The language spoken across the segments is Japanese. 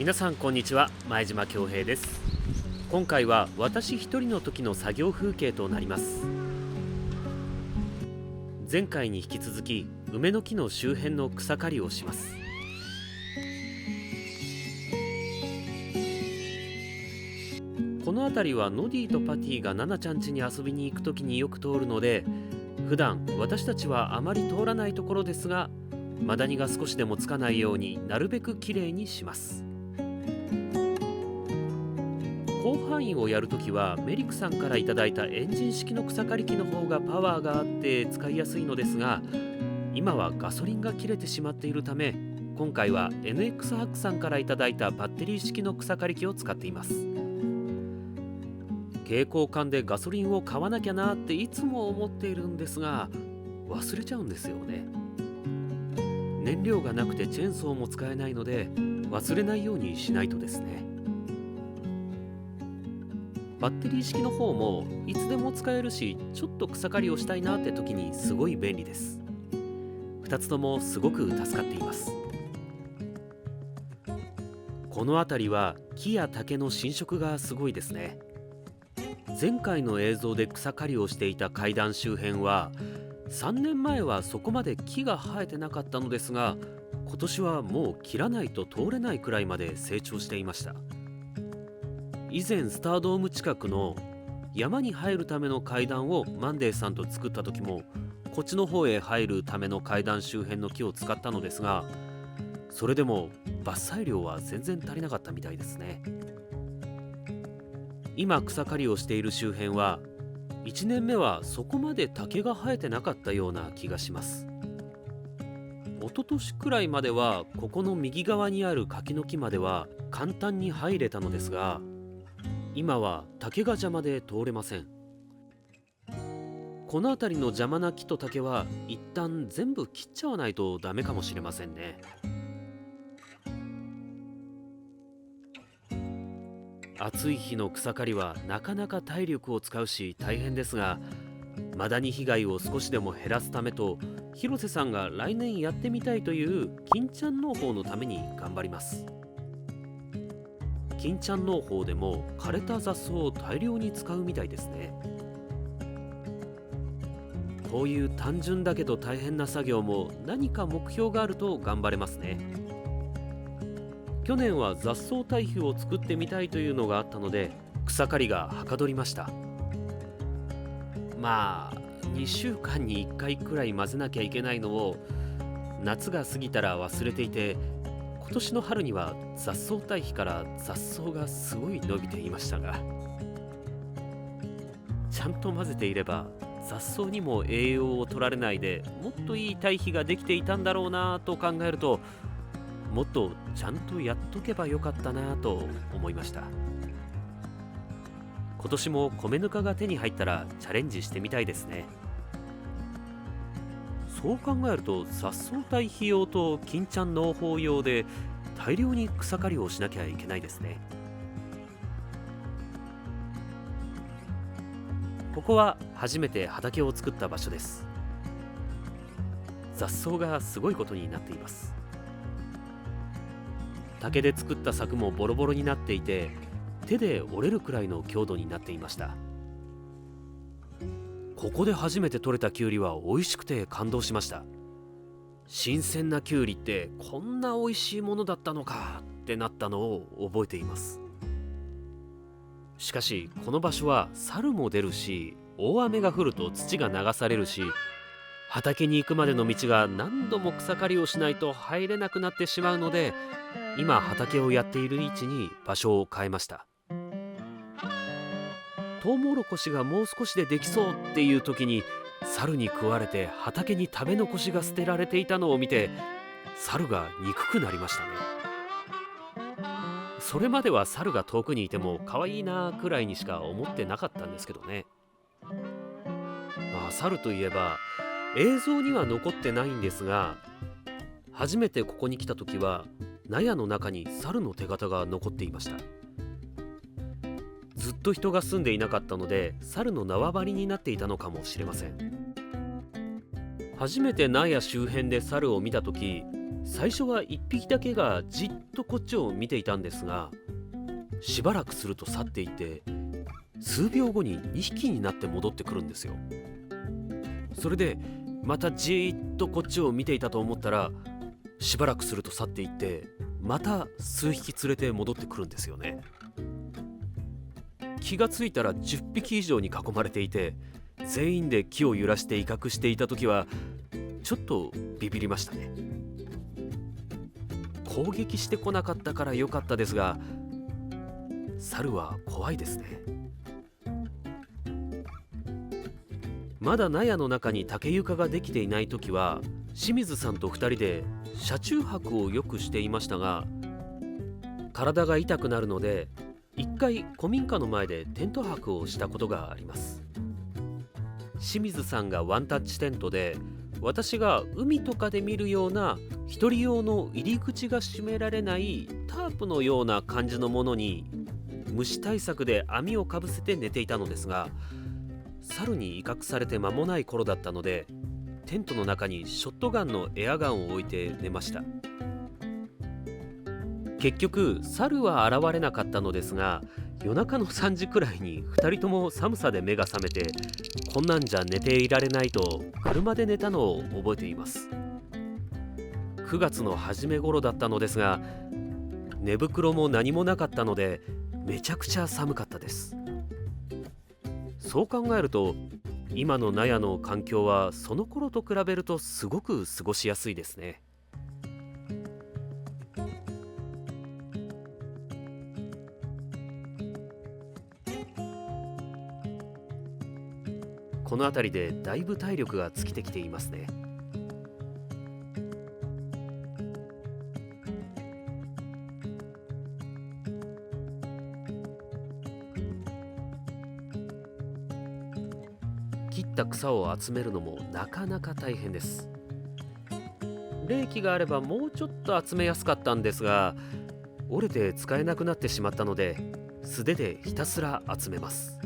皆さんこんにちは、前島恭平です。今回は私一人の時の作業風景となります。前回に引き続き梅の木の周辺の草刈りをします。この辺りはノディとパティがナナちゃん家に遊びに行く時によく通るので、普段私たちはあまり通らないところですが、マダニが少しでもつかないようになるべくきれいにします。広範囲をやるときはメリクさんからいただいたエンジン式の草刈り機の方がパワーがあって使いやすいのですが、今はガソリンが切れてしまっているため、今回は NX ハックさんからいただいたバッテリー式の草刈り機を使っています。携行缶でガソリンを買わなきゃなっていつも思っているんですが、忘れちゃうんですよね。燃料がなくてチェーンソーも使えないので、忘れないようにしないとですね。バッテリー式の方もいつでも使えるし、ちょっと草刈りをしたいなって時にすごい便利です。2つともすごく助かっています。この辺りは木や竹の侵食がすごいですね。前回の映像で草刈りをしていた階段周辺は3年前はそこまで木が生えてなかったのですが、今年はもう切らないと通れないくらいまで成長していました。以前スタードーム近くの山に入るための階段をマンデーさんと作った時も、こっちの方へ入るための階段周辺の木を使ったのですが、それでも伐採量は全然足りなかったみたいですね。今草刈りをしている周辺は1年目はそこまで竹が生えてなかったような気がします。一昨年くらいまではここの右側にある柿の木までは簡単に入れたのですが、今は竹が邪魔で通れません。この辺りの邪魔な木と竹は一旦全部切っちゃわないとダメかもしれませんね。暑い日の草刈りはなかなか体力を使うし大変ですが、マダニ被害を少しでも減らすためと、広瀬さんが来年やってみたいという金ちゃん農法のために頑張ります。金ちゃん農法でも枯れた雑草を大量に使うみたいですね。こういう単純だけど大変な作業も何か目標があると頑張れますね。去年は雑草堆肥を作ってみたいというのがあったので、草刈りがはかどりました。まあ2週間に1回くらい混ぜなきゃいけないのを夏が過ぎたら忘れていて、今年の春には雑草堆肥から雑草がすごい伸びていましたが、ちゃんと混ぜていれば雑草にも栄養を取られないで、もっといい堆肥ができていたんだろうなと考えると、もっとちゃんとやっとけばよかったなと思いました。今年も米ぬかが手に入ったらチャレンジしてみたいですね。そう考えると雑草堆肥用と金ちゃん農法用で大量に草刈りをしなきゃいけないですね。ここは初めて畑を作った場所です。雑草がすごいことになっています。竹で作った柵もボロボロになっていて、手で折れるくらいの強度になっていました。ここで初めて採れたキュウリは美味しくて感動しました。新鮮なキュウリってこんな美味しいものだったのかってなったのを覚えています。しかしこの場所は猿も出るし、大雨が降ると土が流されるし、畑に行くまでの道が何度も草刈りをしないと入れなくなってしまうので、今畑をやっている位置に場所を変えました。トウモロコシがもう少しでできそうっていう時に猿に食われて畑に食べ残しが捨てられていたのを見て、猿が憎くなりましたね。それまでは猿が遠くにいても可愛いなくらいにしか思ってなかったんですけどね。猿といえば映像には残ってないんですが、初めてここに来た時は納屋の中に猿の手形が残っていました。ずっと人が住んでいなかったので猿の縄張りになっていたのかもしれません。初めて納屋周辺で猿を見た時、最初は1匹だけがじっとこっちを見ていたんですが、しばらくすると去っていって数秒後に2匹になって戻ってくるんですよ。それでまたじーっとこっちを見ていたと思ったら、しばらくすると去っていってまた数匹連れて戻ってくるんですよね。気がついたら10匹以上に囲まれていて、全員で木を揺らして威嚇していた時はちょっとビビりましたね。攻撃してこなかったから良かったですが、猿は怖いですね。まだ納屋の中に竹床ができていない時は、清水さんと2人で車中泊をよくしていましたが、体が痛くなるので一回古民家の前でテント泊をしたことがあります。清水さんがワンタッチテントで、私が海とかで見るような一人用の入り口が閉められないタープのような感じのものに虫対策で網をかぶせて寝ていたのですが、猿に威嚇されて間もない頃だったので、テントの中にショットガンのエアガンを置いて寝ました。結局猿は現れなかったのですが、夜中の3時くらいに2人とも寒さで目が覚めて、こんなんじゃ寝ていられないと車で寝たのを覚えています。9月の初め頃だったのですが、寝袋も何もなかったのでめちゃくちゃ寒かったです。そう考えると今の納屋の環境はその頃と比べるとすごく過ごしやすいですね。この辺りでだいぶ体力が尽きてきていますね。切った草を集めるのもなかなか大変です。冷気があればもうちょっと集めやすかったんですが、折れて使えなくなってしまったので素手でひたすら集めます。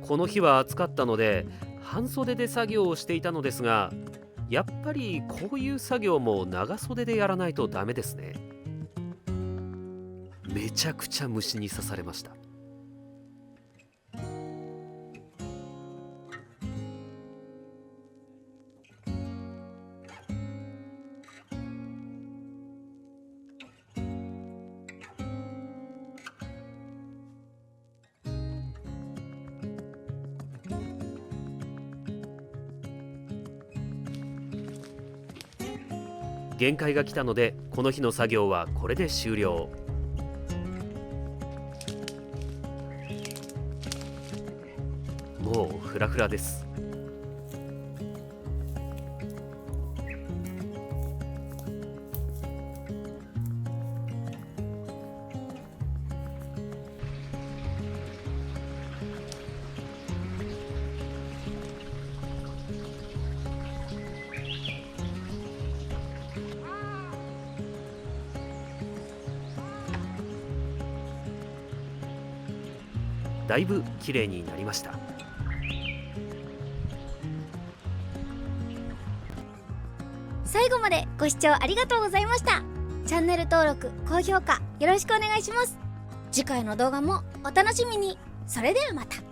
この日は暑かったので半袖で作業をしていたのですが、やっぱりこういう作業も長袖でやらないとダメですね。めちゃくちゃ虫に刺されました。限界が来たのでこの日の作業はこれで終了。もうフラフラです。だいぶ綺麗になりました。最後までご視聴ありがとうございました。チャンネル登録、高評価よろしくお願いします。次回の動画もお楽しみに。それではまた。